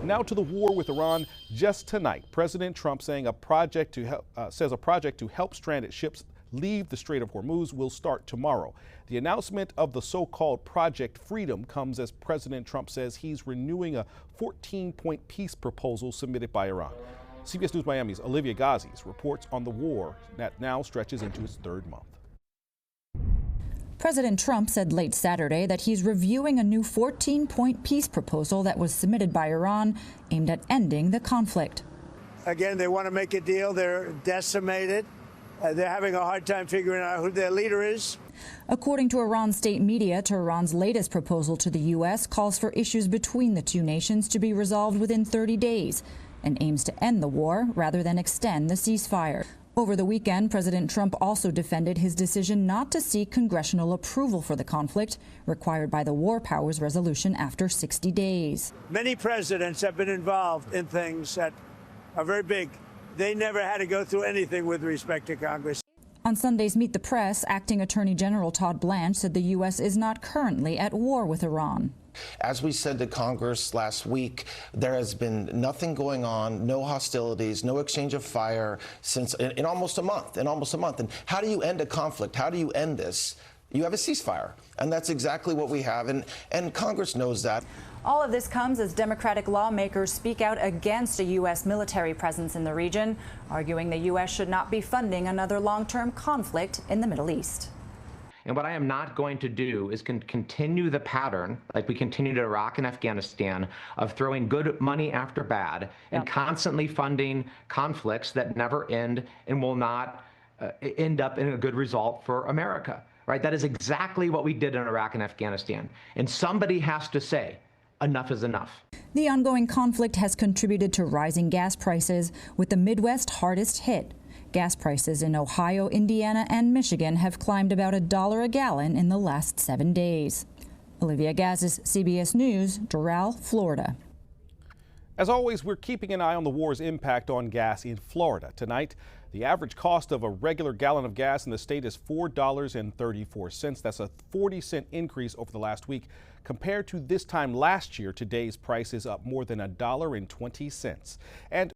Now to the war with Iran. Just tonight, President Trump saying a project to help stranded ships leave the Strait of Hormuz will start tomorrow. The announcement of the so-called Project Freedom comes as President Trump says he's renewing a 14-point peace proposal submitted by Iran. CBS News Miami's Olivia Gazis reports on the war that now stretches into its third month. President Trump said late Saturday that he's reviewing a new 14-point peace proposal that was submitted by Iran aimed at ending the conflict. Again, they want to make a deal. They're decimated. They're having a hard time figuring out who their leader is. According to Iran state media, Tehran's latest proposal to the U.S. calls for issues between the two nations to be resolved within 30 days and aims to end the war rather than extend the ceasefire. Over the weekend, President Trump also defended his decision not to seek congressional approval for the conflict, required by the War Powers Resolution after 60 days. Many presidents have been involved in things that are very big. They never had to go through anything with respect to Congress. On Sunday's Meet the Press, Acting Attorney General Todd Blanche said the U.S. is not currently at war with Iran. As we said to Congress last week, there has been nothing going on, no hostilities, no exchange of fire since in almost a month. And how do you end a conflict? How do you end this? You have a ceasefire, and that's exactly what we have, and Congress knows that. All of this comes as Democratic lawmakers speak out against a U.S. military presence in the region, arguing the U.S. should not be funding another long-term conflict in the Middle East. And what I am not going to do is continue the pattern, like we continued in Iraq and Afghanistan, of throwing good money after bad and constantly funding conflicts that never end and will not end up in a good result for America. Right? That is exactly what we did in Iraq and Afghanistan. And somebody has to say, enough is enough. The ongoing conflict has contributed to rising gas prices, with the Midwest hardest hit. Gas prices in Ohio, Indiana, and Michigan have climbed about $1 a gallon in the last 7 days. Olivia Gazis, CBS News, Doral, Florida. As always, we're keeping an eye on the war's impact on gas in Florida. Tonight, the average cost of a regular gallon of gas in the state is $4.34. That's a 40-cent increase over the last week. Compared to this time last year, today's price is up more than $1.20. And